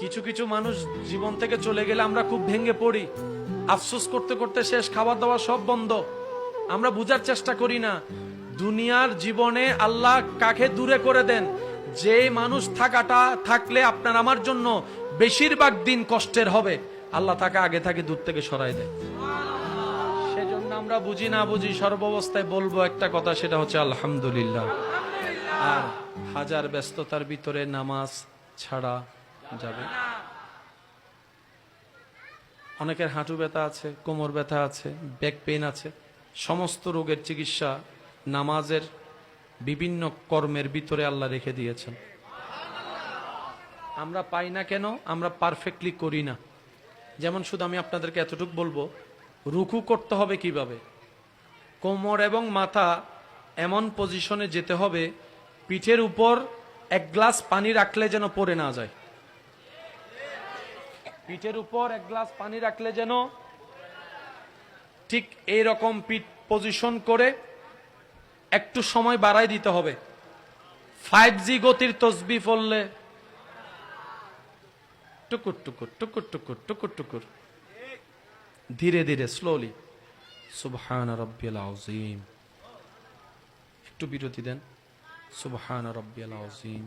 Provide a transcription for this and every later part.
কিছু কিছু মানুষ জীবন থেকে চলে গেলে আমরা খুব ভেঙে পড়ি, আফসোস করতে করতে শেষ, খাবার দাবার সব বন্ধ। আমরা বুঝার চেষ্টা করি না দুনিয়ার জীবনে আল্লাহ কাকে দূরে করে দেন। যে মানুষ থাকলে আপনার আমার জন্য বেশিরভাগ দিন কষ্টের হবে, আল্লাহ তাকে আগে থাকে দূর থেকে সরাই দেয়। সেজন্য আমরা বুঝি না বুঝি সর্বাবস্থায় বলবো একটা কথা, সেটা হচ্ছে আলহামদুলিল্লাহ। আর হাজার ব্যস্ততার ভিতরে নামাজ ছাড়া যাবে। অনেকের হাঁটু ব্যথা আছে, কোমর ব্যথা আছে, ব্যাক পেইন আছে। সমস্ত রোগের চিকিৎসা নামাজের বিভিন্ন কর্মের ভিতরে আল্লাহ রেখে দিয়েছেন। আমরা পাই না কেন? আমরা পারফেক্টলি করি না। যেমন শুধু আমি আপনাদেরকে এতটুকু বলবো, রুকু করতে হবে কিভাবে। কোমর এবং মাথা এমন পজিশনে যেতে হবে, পিঠের উপর এক গ্লাস পানি রাখলে যেন পড়ে না যায়। পিঠের উপর এক গ্লাস পানি রাখলে যেন, ঠিক এইরকম পিঠ পজিশন করে একটু সময় বাড়াই দিতে হবে। 5G গতির তসবিহ পড়লে টুকুর টুকুর টুকুর টুকুর টুকুর টুকুর, ধীরে ধীরে স্লোলি সুবহান রাব্বিয়াল আযীম। একটু বিরতি দেন, সুবহান রাব্বিয়াল আযীম।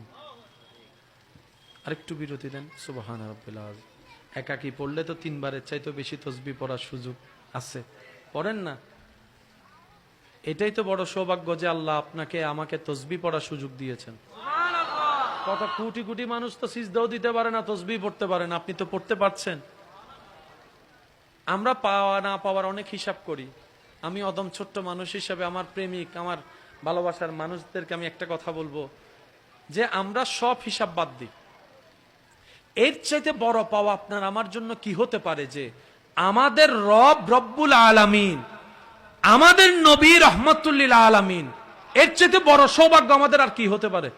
আরেকটু বিরতি দেন, সুবহান রাব্বিয়াল আযীম। একাকি পড়লে তো 3 বারের চাইতে বেশি তসবিহ পড়ার সুযোগ আছে, পড়েন না? এটাই তো বড় সৌভাগ্য যে আল্লাহ আপনাকে আমাকে তসবিহ পড়ার সুযোগ দিয়েছেন। কত কোটি কোটি মানুষ তো সিজদাও দিতে পারে না, তসবিহ পড়তে পারে না, আপনি তো পড়তে পারছেন। আমরা পাওয়া না পাওয়ার অনেক হিসাব করি। আমি অদম ছোট্ট মানুষ হিসাবে আমার প্রেমিক, আমার ভালোবাসার মানুষদেরকে আমি একটা কথা বলবো, যে আমরা সব হিসাব বাদ দিই। এর চাইতে বড় পাওয়া আপনার আমার জন্য কি হতে পারে যে আমাদের রব রব্বুল আলামিন, আমাদের নবী রহমতুল্লিল আলামিন, এর চাইতে বড় সৌভাগ্য আমাদের আর কি হতে পারে?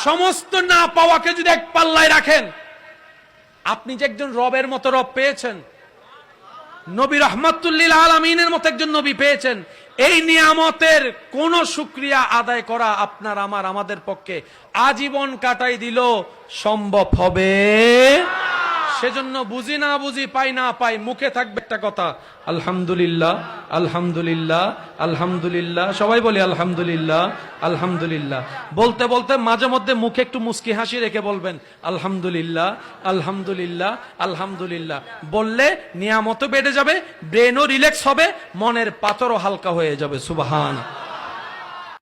সমস্ত না পাওয়াকে যদি এক পাল্লায় রাখেন, আপনি যে একজন রবের মতো রব পেয়েছেন, নবী রহমতুল্লিল আলামিনের মতো একজন নবী পেয়েছেন, এই নিয়ামতের কোন শুকরিয়া আদায় করা আপনার আমার আমাদের পক্ষে আজীবন কাটাই দিল সম্ভব হবে। সেজন্য বুঝি না বুঝি, পাই না পাই, মুখে থাকবে একটা কথা, আলহামদুলিল্লাহ আলহামদুলিল্লাহ আলহামদুলিল্লাহ। সবাই বলি আলহামদুলিল্লাহ আলহামদুলিল্লাহ। বলতে বলতে মাঝে মধ্যে মুখে একটু মুস্কি হাসি রেখে বলবেন আলহামদুলিল্লাহ আলহামদুলিল্লাহ আলহামদুলিল্লাহ। বললে নিয়ামতও বেড়ে যাবে, ব্রেনও রিল্যাক্স হবে, মনের পাথরও হালকা হয়ে যাবে। সুবহান।